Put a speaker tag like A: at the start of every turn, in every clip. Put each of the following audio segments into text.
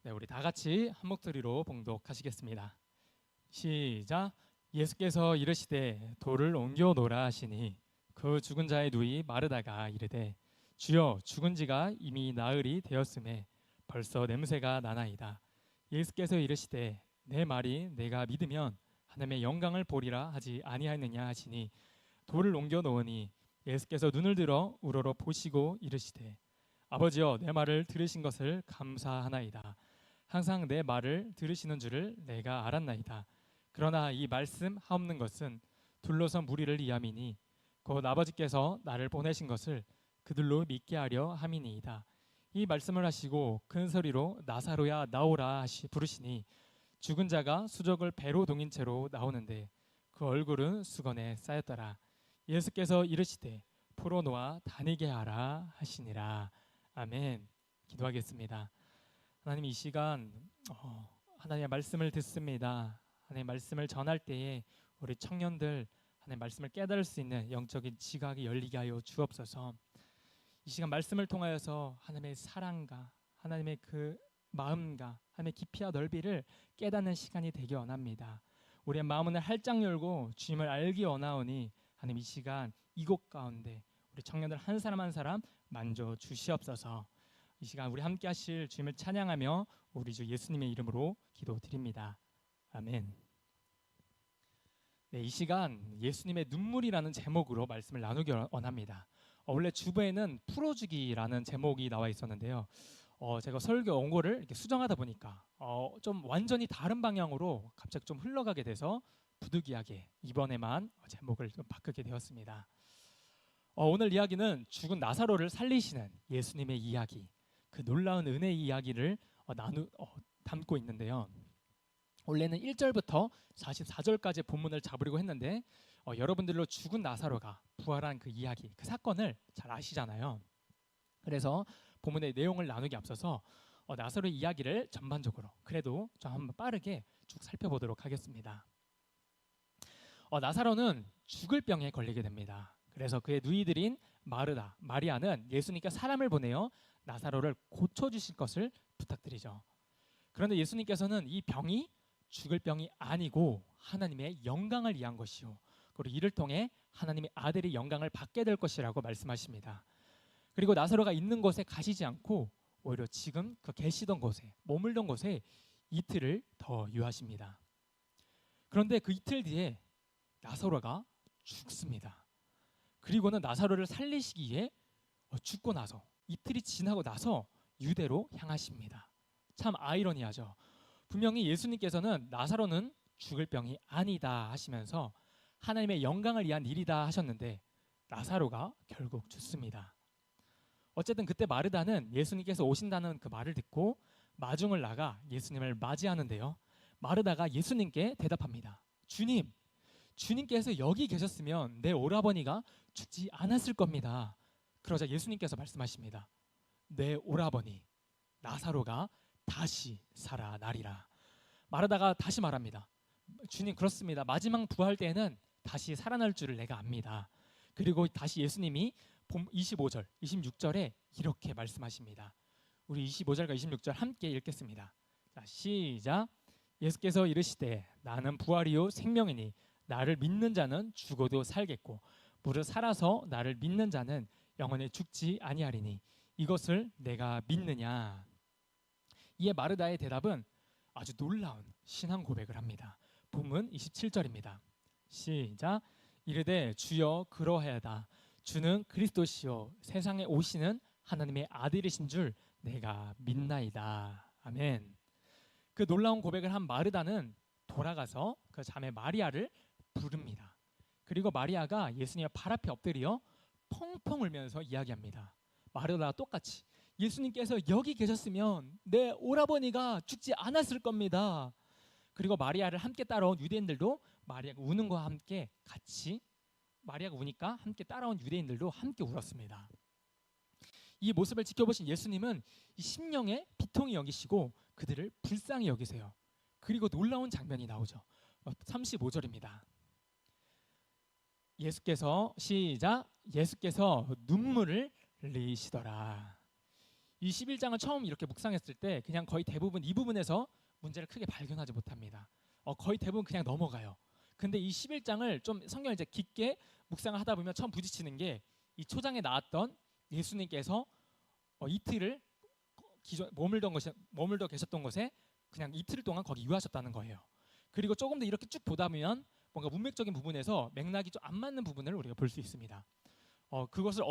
A: 네, 우리 다 같이 한 목소리로 봉독하시겠습니다. 시작. 예수께서 이르시되 돌을 옮겨 놓으라 하시니 그 죽은 자의 누이 마르다가 이르되 주여 죽은 지가 이미 나흘이 되었음에 벌써 냄새가 나나이다. 예수께서 이르시되 내 말이 내가 믿으면 하나님의 영광을 보리라 하지 아니하느냐 하시니 돌을 옮겨 놓으니 예수께서 눈을 들어 우러러 보시고 이르시되 아버지여 내 말을 들으신 것을 감사하나이다. 항상 내 말을 들으시는 줄을 내가 알았나이다. 그러나 이 말씀 하옵는 것은 둘러선 무리를 이함이니 곧 아버지께서 나를 보내신 것을 그들로 믿게 하려 함이니이다. 이 말씀을 하시고 큰 소리로 나사로야 나오라 부르시니 죽은 자가 수족을 배로 동인 채로 나오는데 그 얼굴은 수건에 쌓였더라. 예수께서 이르시되 풀어놓아 다니게 하라 하시니라. 아멘. 기도하겠습니다. 하나님, 이 시간 하나님의 말씀을 듣습니다. 하나님의 말씀을 전할 때에 우리 청년들 하나님의 말씀을 깨달을 수 있는 영적인 지각이 열리게 하여 주옵소서. 이 시간 말씀을 통하여서 하나님의 사랑과 하나님의 그 마음과 하나님의 깊이와 넓이를 깨닫는 시간이 되기 원합니다. 우리의 마음을 활짝 열고 주님을 알기 원하오니 하나님, 이 시간 이곳 가운데 우리 청년들 한 사람 한 사람 만져 주시옵소서. 이 시간 우리 함께 하실 주님을 찬양하며 우리 주 예수님의 이름으로 기도드립니다. 아멘. 네, 이 시간 예수님의 눈물이라는 제목으로 말씀을 나누기 원합니다. 원래 주부에는 풀어주기라는 제목이 나와 있었는데요. 제가 설교 원고를 이렇게 수정하다 보니까 좀 완전히 다른 방향으로 갑자기 좀 흘러가게 돼서 부득이하게 이번에만 제목을 좀 바꾸게 되었습니다. 오늘 이야기는 죽은 나사로를 살리시는 예수님의 이야기, 그 놀라운 은혜의 이야기를 담고 있는데요. 원래는 1절부터 44절까지 본문을 잡으려고 했는데 여러분들로 죽은 나사로가 부활한 그 이야기, 그 사건을 잘 아시잖아요. 그래서 본문의 내용을 나누기 앞서서 나사로의 이야기를 전반적으로 그래도 좀 한번 빠르게 쭉 살펴보도록 하겠습니다. 나사로는 죽을 병에 걸리게 됩니다. 그래서 그의 누이들인 마르다, 마리아는 예수님께 사람을 보내어 나사로를 고쳐주실 것을 부탁드리죠. 그런데 예수님께서는 이 병이 죽을 병이 아니고 하나님의 영광을 위한 것이요, 그리고 이를 통해 하나님의 아들의 영광을 받게 될 것이라고 말씀하십니다. 그리고 나사로가 있는 곳에 가시지 않고 오히려 지금 그 계시던 곳에, 머물던 곳에 이틀을 더 유하십니다. 그런데 그 이틀 뒤에 나사로가 죽습니다. 그리고는 나사로를 살리시기 위해 죽고 나서 이틀이 지나고 나서 유대로 향하십니다. 참 아이러니하죠. 분명히 예수님께서는 나사로는 죽을 병이 아니다 하시면서 하나님의 영광을 위한 일이다 하셨는데 나사로가 결국 죽습니다. 어쨌든 그때 마르다는 예수님께서 오신다는 그 말을 듣고 마중을 나가 예수님을 맞이하는데요. 마르다가 예수님께 대답합니다. 주님께서 여기 계셨으면 내 오라버니가 죽지 않았을 겁니다. 그러자 예수님께서 말씀하십니다. 내 오라버니 나사로가 다시 살아나리라. 마르다가 다시 말합니다. 주님, 그렇습니다. 마지막 부활 때에는 다시 살아날 줄을 내가 압니다. 그리고 다시 예수님이 25절, 26절에 이렇게 말씀하십니다. 우리 25절과 26절 함께 읽겠습니다. 자, 시작. 예수께서 이르시되 나는 부활이요 생명이니 나를 믿는 자는 죽어도 살겠고 무릇 살아서 나를 믿는 자는 영원히 죽지 아니하리니 이것을 내가 믿느냐. 이에 마르다의 대답은 아주 놀라운 신앙 고백을 합니다. 본문 27절입니다. 시작. 이르되 주여 그러하여다. 주는 그리스도시요 세상에 오시는 하나님의 아들이신 줄 내가 믿나이다. 아멘. 그 놀라운 고백을 한 마르다는 돌아가서 그 자매 마리아를 부릅니다. 그리고 마리아가 예수님의 발 앞에 엎드려 펑펑 울면서 이야기합니다. 마르다와 똑같이 예수님께서 여기 계셨으면 내 오라버니가 죽지 않았을 겁니다. 그리고 마리아를 함께 따라온 유대인들도 마리아가 우는 것과 함께 같이, 마리아가 우니까 함께 따라온 유대인들도 함께 울었습니다. 이 모습을 지켜보신 예수님은 이 심령의 비통이 여기시고 그들을 불쌍히 여기세요. 그리고 놀라운 장면이 나오죠. 35절입니다. 예수께서 시작. 예수께서 눈물을 흘리시더라. 이 11장을 처음 이렇게 묵상했을 때 그냥 거의 대부분 이 부분에서 문제를 크게 발견하지 못합니다. 거의 대부분 그냥 넘어가요. 근데 이 11장을 좀 성경을 이제 깊게 묵상을 하다 보면 처음 부딪히는 게 이 초장에 나왔던 예수님께서 이틀을 머물러 계셨던 곳에 그냥 이틀 동안 거기 유하셨다는 거예요. 그리고 조금 더 이렇게 쭉 보다 보면 뭔가 문맥적인 부분에서 맥락이 좀 안 맞는 부분을 우리가 볼 수 있습니다. 그것을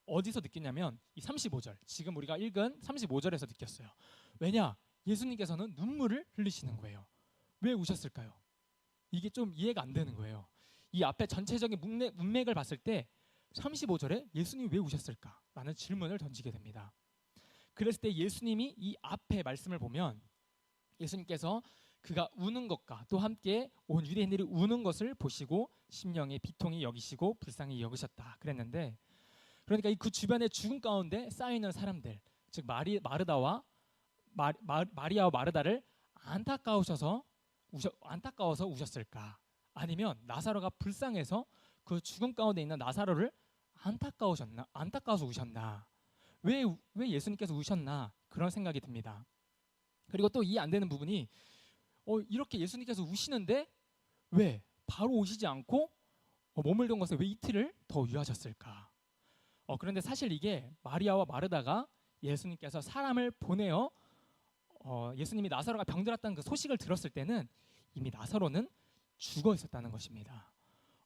A: 어디서 느끼냐면 이 35절, 지금 우리가 읽은 35절에서 느꼈어요. 왜냐? 예수님께서는 눈물을 흘리시는 거예요. 왜 우셨을까요? 이게 좀 이해가 안 되는 거예요. 이 앞에 전체적인 문맥을 봤을 때 35절에 예수님이 왜 우셨을까라는 질문을 던지게 됩니다. 그랬을 때 예수님이 이 앞에 말씀을 보면 예수님께서 그가 우는 것과 또 함께 온 유대인들이 우는 것을 보시고 심령의 비통이 여기시고 불쌍히 여기셨다 그랬는데, 그러니까 그 주변에 죽음 가운데 쌓여있는 사람들, 즉 마리아와 마르다를 안타까워서 우셨을까? 아니면 나사로가 불쌍해서 그 죽음 가운데 있는 나사로를 안타까워서 우셨나? 왜 예수님께서 우셨나? 그런 생각이 듭니다. 그리고 또 이해 안 되는 부분이 이렇게 예수님께서 우시는데 왜 바로 오시지 않고 머물던 곳에 왜 이틀을 더 유하셨을까? 그런데 사실 이게 마리아와 마르다가 예수님께서 사람을 보내어 예수님이 나사로가 병들었다는 그 소식을 들었을 때는 이미 나사로는 죽어 있었다는 것입니다.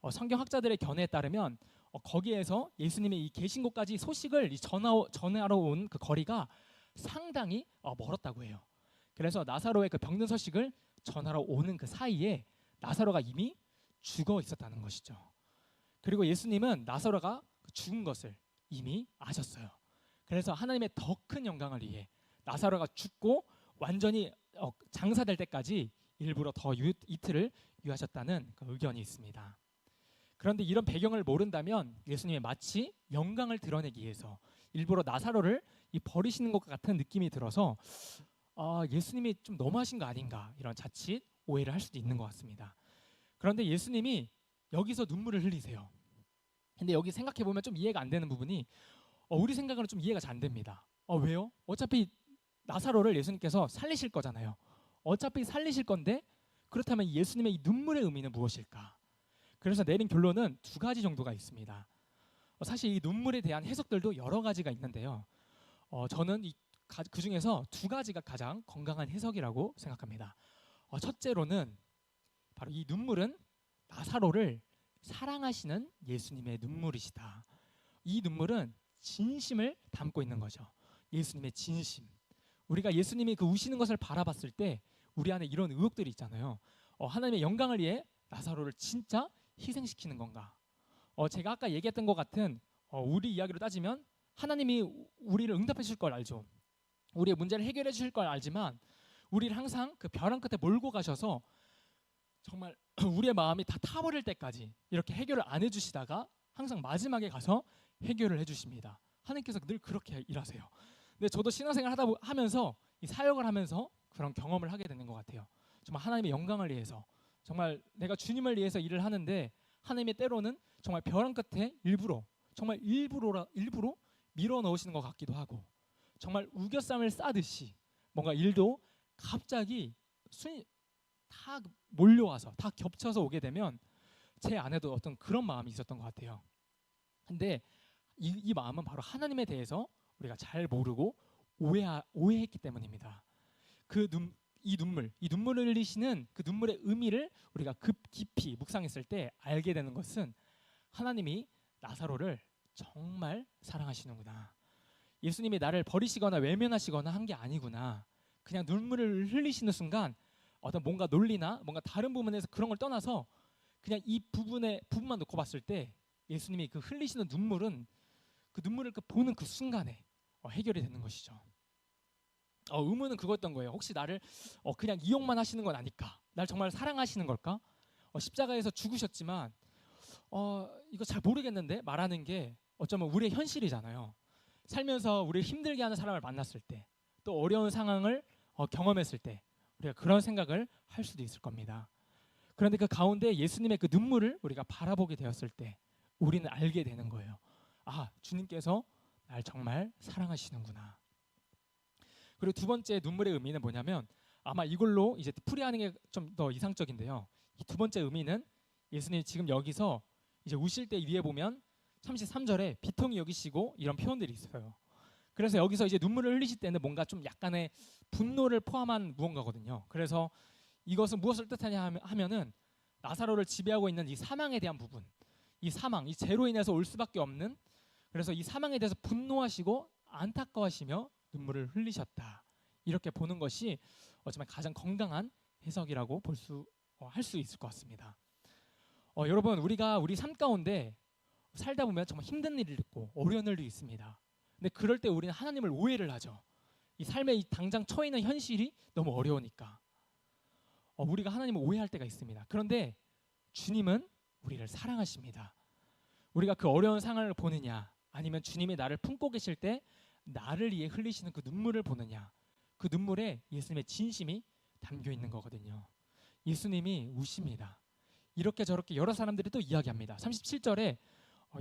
A: 성경학자들의 견해에 따르면 거기에서 예수님의 이 계신 곳까지 소식을 전하러 온 그 거리가 상당히 멀었다고 해요. 그래서 나사로의 그 병든 소식을 전하러 오는 그 사이에 나사로가 이미 죽어 있었다는 것이죠. 그리고 예수님은 나사로가 죽은 것을 이미 아셨어요. 그래서 하나님의 더 큰 영광을 위해 나사로가 죽고 완전히 장사될 때까지 일부러 더 이틀을 유하셨다는 그 의견이 있습니다. 그런데 이런 배경을 모른다면 예수님이 마치 영광을 드러내기 위해서 일부러 나사로를 버리시는 것 같은 느낌이 들어서 예수님이 좀 너무하신 거 아닌가, 이런 자칫 오해를 할 수도 있는 것 같습니다. 그런데 예수님이 여기서 눈물을 흘리세요. 근데 여기 생각해 보면 좀 이해가 안 되는 부분이 우리 생각으로는 좀 이해가 잘 안 됩니다. 왜요? 어차피 나사로를 예수님께서 살리실 거잖아요. 어차피 살리실 건데 그렇다면 예수님의 이 눈물의 의미는 무엇일까? 그래서 내린 결론은 두 가지 정도가 있습니다. 사실 이 눈물에 대한 해석들도 여러 가지가 있는데요. 저는 그 중에서 두 가지가 가장 건강한 해석이라고 생각합니다. 첫째로는 바로 이 눈물은 나사로를 사랑하시는 예수님의 눈물이시다. 이 눈물은 진심을 담고 있는 거죠. 예수님의 진심. 우리가 예수님이 그 우시는 것을 바라봤을 때 우리 안에 이런 의혹들이 있잖아요. 하나님의 영광을 위해 나사로를 진짜 희생시키는 건가? 제가 아까 얘기했던 것 같은 우리 이야기로 따지면 하나님이 우리를 응답해 주실 걸 알죠. 우리의 문제를 해결해 주실 걸 알지만 우리를 항상 그 벼랑 끝에 몰고 가셔서 정말 우리의 마음이 다 타버릴 때까지 이렇게 해결을 안 해주시다가 항상 마지막에 가서 해결을 해주십니다. 하나님께서 늘 그렇게 일하세요. 근데 저도 신앙생활 하면서 이 사역을 하면서 그런 경험을 하게 되는 것 같아요. 정말 하나님의 영광을 위해서, 정말 내가 주님을 위해서 일을 하는데 하나님의 때로는 정말 벼랑 끝에 일부러 밀어 넣으시는 것 같기도 하고, 정말 우겨쌈을 싸듯이 뭔가 일도 갑자기 다 몰려와서 다 겹쳐서 오게 되면 제 안에도 어떤 그런 마음이 있었던 것 같아요. 근데 이 마음은 바로 하나님에 대해서 우리가 잘 모르고 오해했기 때문입니다. 이 눈물을 흘리시는 그 눈물의 의미를 우리가 깊이 묵상했을 때 알게 되는 것은 하나님이 나사로를 정말 사랑하시는구나. 예수님이 나를 버리시거나 외면하시거나 한 게 아니구나. 그냥 눈물을 흘리시는 순간 어떤 뭔가 논리나 뭔가 다른 부분에서 그런 걸 떠나서 그냥 이 부분만 놓고 봤을 때 예수님이 그 흘리시는 눈물은 그 눈물을 보는 그 순간에 해결이 되는 것이죠. 의문은 그거였던 거예요. 혹시 나를 그냥 이용만 하시는 건 아닐까? 날 정말 사랑하시는 걸까? 십자가에서 죽으셨지만 이거 잘 모르겠는데 말하는 게 어쩌면 우리의 현실이잖아요. 살면서 우리를 힘들게 하는 사람을 만났을 때, 또 어려운 상황을 경험했을 때 우리가 그런 생각을 할 수도 있을 겁니다. 그런데 그 가운데 예수님의 그 눈물을 우리가 바라보게 되었을 때 우리는 알게 되는 거예요. 주님께서 날 정말 사랑하시는구나. 그리고 두 번째 눈물의 의미는 뭐냐면 아마 이걸로 이제 풀이하는 게 좀 더 이상적인데요. 이 두 번째 의미는 예수님이 지금 여기서 이제 우실 때 위에 보면 33절에 비통히 여기시고 이런 표현들이 있어요. 그래서 여기서 이제 눈물을 흘리실 때는 뭔가 좀 약간의 분노를 포함한 무언가거든요. 그래서 이것은 무엇을 뜻하냐 하면은 나사로를 지배하고 있는 이 사망에 대한 부분, 이 사망, 이 죄로 인해서 올 수밖에 없는, 그래서 이 사망에 대해서 분노하시고 안타까워하시며 눈물을 흘리셨다. 이렇게 보는 것이 어쩌면 가장 건강한 해석이라고 할 수 있을 것 같습니다. 여러분, 우리가 우리 삶 가운데 살다 보면 정말 힘든 일이 있고 어려운 일도 있습니다. 근데 그럴 때 우리는 하나님을 오해를 하죠. 이 삶에 당장 처해 있는 현실이 너무 어려우니까 우리가 하나님을 오해할 때가 있습니다. 그런데 주님은 우리를 사랑하십니다. 우리가 그 어려운 상황을 보느냐, 아니면 주님이 나를 품고 계실 때 나를 위해 흘리시는 그 눈물을 보느냐, 그 눈물에 예수님의 진심이 담겨 있는 거거든요. 예수님이 우십니다. 이렇게 저렇게 여러 사람들이 또 이야기합니다. 37절에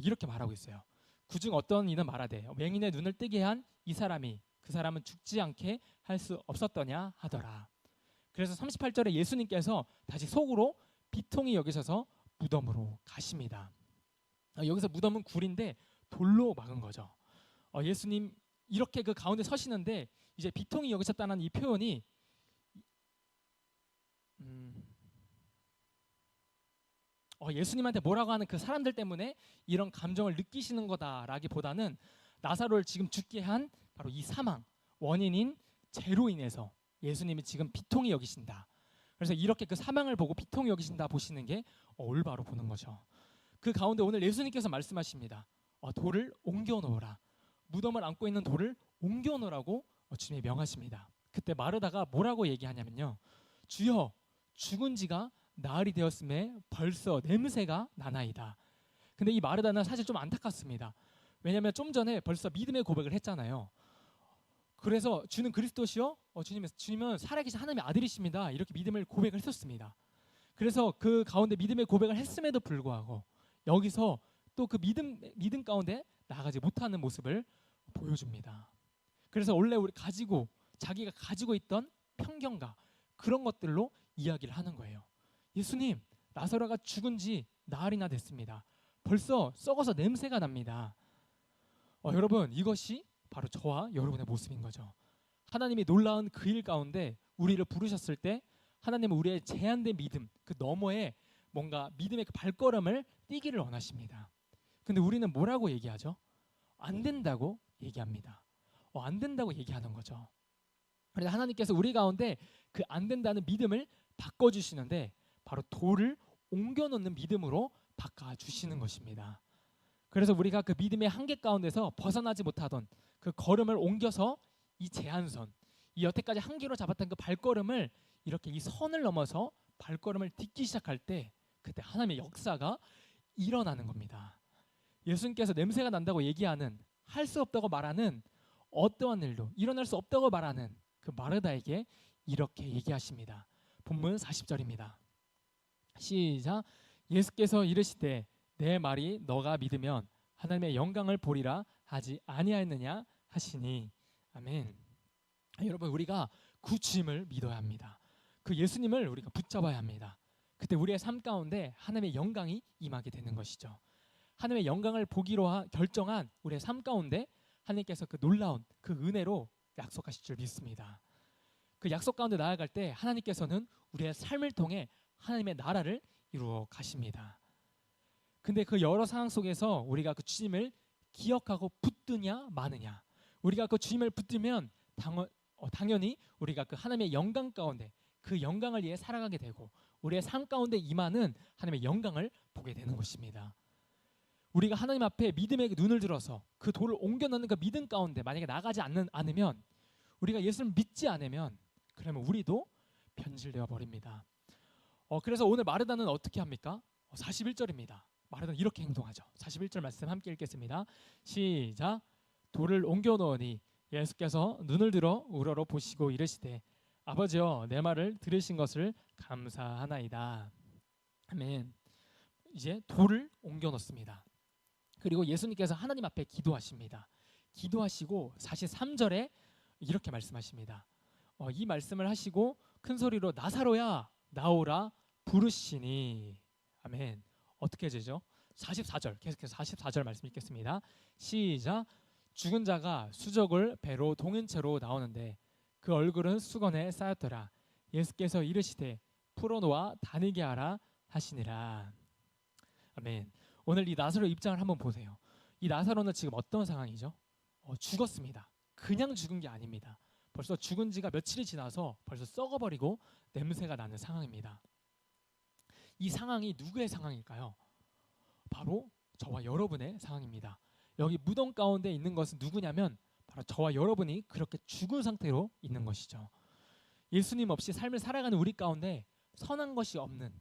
A: 이렇게 말하고 있어요. 그중 어떤 이는 말하되 맹인의 눈을 뜨게 한 이 사람이 그 사람은 죽지 않게 할 수 없었더냐 하더라. 그래서 38절에 예수님께서 다시 속으로 비통히 여기셔서 무덤으로 가십니다. 여기서 무덤은 굴인데 돌로 막은 거죠. 예수님 이렇게 그 가운데 서시는데 이제 비통히 여기셨다는 이 표현이 예수님한테 뭐라고 하는 그 사람들 때문에 이런 감정을 느끼시는 거다라기보다는 나사로를 지금 죽게 한 바로 이 사망, 원인인 죄로 인해서 예수님이 지금 비통히 여기신다. 그래서 이렇게 그 사망을 보고 비통히 여기신다 보시는 게 올바로 보는 거죠. 그 가운데 오늘 예수님께서 말씀하십니다. 돌을 옮겨 놓으라. 무덤을 안고 있는 돌을 옮겨 놓으라고 주님이 명하십니다. 그때 마르다가 뭐라고 얘기하냐면요. 주여, 죽은 지가 나흘이 되었음에 벌써 냄새가 나나이다. 근데 이 마르다는 사실 좀 안타깝습니다. 왜냐하면 좀 전에 벌써 믿음의 고백을 했잖아요. 그래서 주는 그리스도시요, 주님은 살아계신 하나님의 아들이십니다. 이렇게 믿음을 고백을 했었습니다. 그래서 그 가운데 믿음의 고백을 했음에도 불구하고 여기서 또 그 믿음 가운데 나가지 못하는 모습을 보여줍니다. 그래서 원래 자기가 가지고 있던 편견과 그런 것들로 이야기를 하는 거예요. 예수님, 나사로가 죽은 지 나흘이나 됐습니다. 벌써 썩어서 냄새가 납니다. 여러분, 이것이 바로 저와 여러분의 모습인 거죠. 하나님이 놀라운 그 일 가운데 우리를 부르셨을 때 하나님은 우리의 제한된 믿음 그 너머에 뭔가 믿음의 그 발걸음을 띄기를 원하십니다. 근데 우리는 뭐라고 얘기하죠? 안 된다고 얘기합니다. 안 된다고 얘기하는 거죠. 그런데 하나님께서 우리 가운데 그 안 된다는 믿음을 바꿔주시는데 바로 돌을 옮겨놓는 믿음으로 바꿔주시는 것입니다. 그래서 우리가 그 믿음의 한계 가운데서 벗어나지 못하던 그 걸음을 옮겨서 이 제한선, 이 여태까지 한계로 잡았던 그 발걸음을 이렇게 이 선을 넘어서 발걸음을 딛기 시작할 때 그때 하나님의 역사가 일어나는 겁니다. 예수님께서 냄새가 난다고 얘기하는, 할 수 없다고 말하는 어떠한 일도 일어날 수 없다고 말하는 그 마르다에게 이렇게 얘기하십니다. 본문 40절입니다. 시작. 예수께서 이르시되 내 말이 너가 믿으면 하나님의 영광을 보리라 하지 아니하였느냐 하시니. 아멘. 여러분, 우리가 그 주님을 믿어야 합니다. 그 예수님을 우리가 붙잡아야 합니다. 그때 우리의 삶 가운데 하나님의 영광이 임하게 되는 것이죠. 하나님의 영광을 보기로 결정한 우리의 삶 가운데 하나님께서 그 놀라운 그 은혜로 약속하실 줄 믿습니다. 그 약속 가운데 나아갈 때 하나님께서는 우리의 삶을 통해 하나님의 나라를 이루어 가십니다. 근데 그 여러 상황 속에서 우리가 그 주님을 기억하고 붙드냐 마느냐, 우리가 그 주님을 붙들면 당연히 우리가 그 하나님의 영광 가운데 그 영광을 위해 살아가게 되고 우리의 삶 가운데 임하는 하나님의 영광을 보게 되는 것입니다. 우리가 하나님 앞에 믿음의 눈을 들어서 그 돌을 옮겨 놓는 그 믿음 가운데 만약에 나가지 않으면, 우리가 예수를 믿지 않으면 그러면 우리도 변질되어 버립니다. 그래서 오늘 마르다는 어떻게 합니까? 41절입니다. 마르다는 이렇게 행동하죠. 41절 말씀 함께 읽겠습니다. 시작. 돌을 옮겨 놓으니 예수께서 눈을 들어 우러러 보시고 이르시되 아버지여 내 말을 들으신 것을 감사하나이다. 아멘. 이제 돌을 옮겨 놓습니다. 그리고 예수님께서 하나님 앞에 기도하십니다. 기도하시고 43절에 이렇게 말씀하십니다. 이 말씀을 하시고 큰 소리로 나사로야 나오라 부르시니. 아멘. 어떻게 되죠? 44절 계속해서 44절 말씀 읽겠습니다. 시작. 죽은 자가 수족을 배로 동인 채로 나오는데 그 얼굴은 수건에 쌓였더라. 예수께서 이르시되 풀어놓아 다니게 하라 하시니라. 아멘. 오늘 이 나사로 입장을 한번 보세요. 이 나사로는 지금 어떤 상황이죠? 죽었습니다. 그냥 죽은 게 아닙니다. 벌써 죽은 지가 며칠이 지나서 벌써 썩어버리고 냄새가 나는 상황입니다. 이 상황이 누구의 상황일까요? 바로 저와 여러분의 상황입니다. 여기 무덤 가운데 있는 것은 누구냐면 바로 저와 여러분이 그렇게 죽은 상태로 있는 것이죠. 예수님 없이 삶을 살아가는 우리 가운데 선한 것이 없는,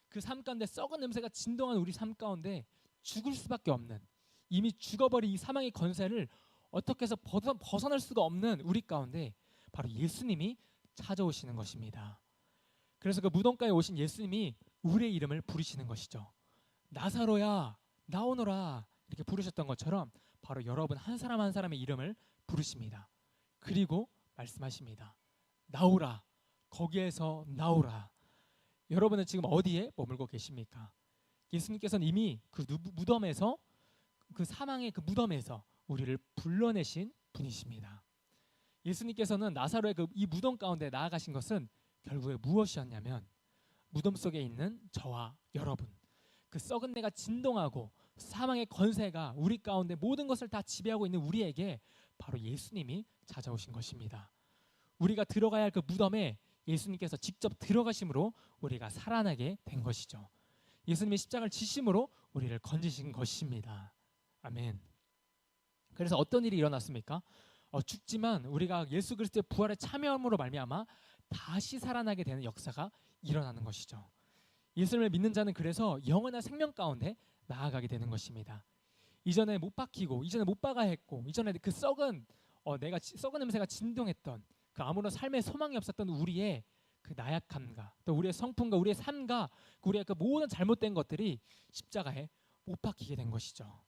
A: 그 삶 가운데 썩은 냄새가 진동하는 우리 삶 가운데 죽을 수밖에 없는, 이미 죽어버린 이 사망의 권세를 어떻게 해서 벗어날 수가 없는 우리 가운데 바로 예수님이 찾아오시는 것입니다. 그래서 그 무덤가에 오신 예수님이 우리의 이름을 부르시는 것이죠. 나사로야 나오너라 이렇게 부르셨던 것처럼 바로 여러분 한 사람 한 사람의 이름을 부르십니다. 그리고 말씀하십니다. 나오라. 거기에서 나오라. 여러분은 지금 어디에 머물고 계십니까? 예수님께서는 이미 그 무덤에서, 그 사망의 그 무덤에서 우리를 불러내신 분이십니다. 예수님께서는 나사로의 이 무덤 가운데 나아가신 것은 결국에 무엇이었냐면 무덤 속에 있는 저와 여러분, 그 썩은 내가 진동하고 사망의 권세가 우리 가운데 모든 것을 다 지배하고 있는 우리에게 바로 예수님이 찾아오신 것입니다. 우리가 들어가야 할 그 무덤에 예수님께서 직접 들어가심으로 우리가 살아나게 된 것이죠. 예수님이 십자가를 지심으로 우리를 건지신 것입니다. 아멘. 그래서 어떤 일이 일어났습니까? 죽지만 우리가 예수 그리스도의 부활에 참여함으로 말미암아 다시 살아나게 되는 역사가 일어나는 것이죠. 예수님을 믿는 자는 그래서 영원한 생명 가운데 나아가게 되는 것입니다. 이전에 못 박히고 이전에 못 박아야 했고 이전에 그 썩은 냄새가 진동했던 그 아무런 삶의 소망이 없었던 우리의 그 나약함과 또 우리의 성품과 우리의 삶과 우리의 그 모든 잘못된 것들이 십자가에 못 박히게 된 것이죠.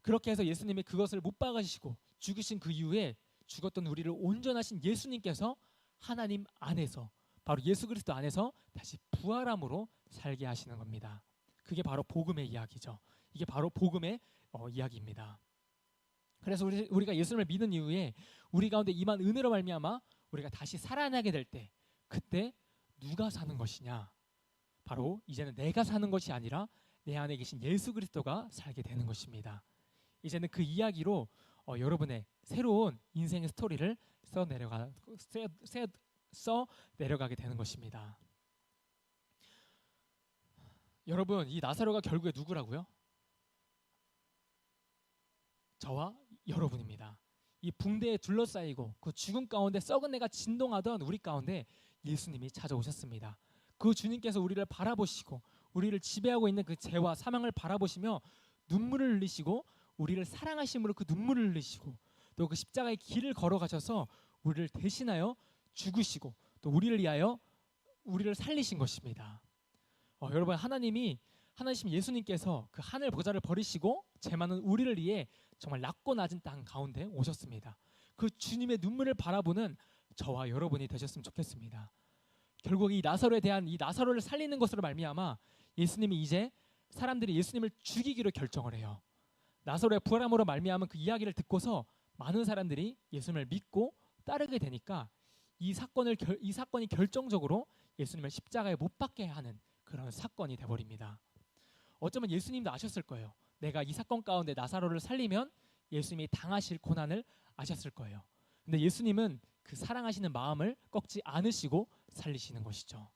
A: 그렇게 해서 예수님이 그것을 못 박으시고 죽으신 그 이후에 죽었던 우리를 온전하신 예수님께서 하나님 안에서 바로 예수 그리스도 안에서 다시 부활함으로 살게 하시는 겁니다. 그게 바로 복음의 이야기죠. 이게 바로 복음의 이야기입니다. 그래서 우리가 예수님을 믿은 이후에 우리 가운데 임한 은혜로 말미암아 우리가 다시 살아나게 될 때 그때 누가 사는 것이냐? 바로 이제는 내가 사는 것이 아니라 내 안에 계신 예수 그리스도가 살게 되는 것입니다. 이제는 그 이야기로 여러분의 새로운 인생의 스토리를 써 내려가게 되는 것입니다. 여러분, 이 나사로가 결국에 누구라고요? 저와 여러분입니다. 이 붕대에 둘러싸이고 그 죽음 가운데 썩은 내가 진동하던 우리 가운데 예수님이 찾아오셨습니다. 그 주님께서 우리를 바라보시고 우리를 지배하고 있는 그 죄와 사망을 바라보시며 눈물을 흘리시고 우리를 사랑하심으로 그 눈물을 흘리시고 또 그 십자가의 길을 걸어가셔서 우리를 대신하여 죽으시고 또 우리를 위하여 우리를 살리신 것입니다. 여러분, 하나님 예수님께서 그 하늘 보좌를 버리시고 죄 많은 우리를 위해 정말 낮고 낮은 땅 가운데 오셨습니다. 그 주님의 눈물을 바라보는 저와 여러분이 되셨으면 좋겠습니다. 결국 이 나사로를 살리는 것으로 말미암아 예수님이 이제 사람들이 예수님을 죽이기로 결정을 해요. 나사로의 부활함으로 말미암은 그 이야기를 듣고서 많은 사람들이 예수님을 믿고 따르게 되니까 이 사건이 결정적으로 예수님을 십자가에 못 박게 하는 그런 사건이 돼버립니다. 어쩌면 예수님도 아셨을 거예요. 내가 이 사건 가운데 나사로를 살리면 예수님이 당하실 고난을 아셨을 거예요. 근데 예수님은 그 사랑하시는 마음을 꺾지 않으시고 살리시는 것이죠.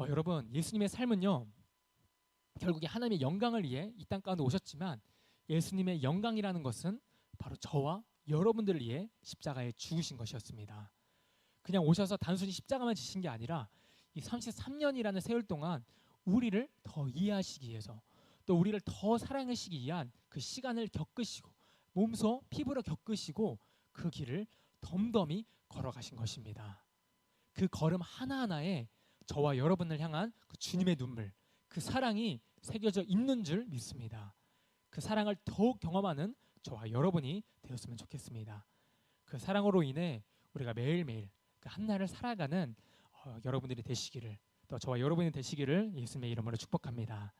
A: 여러분, 예수님의 삶은요 결국에 하나님의 영광을 위해 이 땅 가운데 오셨지만 예수님의 영광이라는 것은 바로 저와 여러분들을 위해 십자가에 죽으신 것이었습니다. 그냥 오셔서 단순히 십자가만 지신 게 아니라 이 33년이라는 세월 동안 우리를 더 이해하시기 위해서 또 우리를 더 사랑하시기 위한 그 시간을 겪으시고 몸소 피부로 겪으시고 그 길을 덤덤히 걸어가신 것입니다. 그 걸음 하나하나에 저와 여러분을 향한 그 주님의 눈물, 그 사랑이 새겨져 있는 줄 믿습니다. 그 사랑을 더욱 경험하는 저와 여러분이 되었으면 좋겠습니다. 그 사랑으로 인해 우리가 매일매일 그 한날을 살아가는 여러분들이 되시기를, 또 저와 여러분이 되시기를 예수님의 이름으로 축복합니다.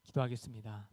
A: 기도하겠습니다.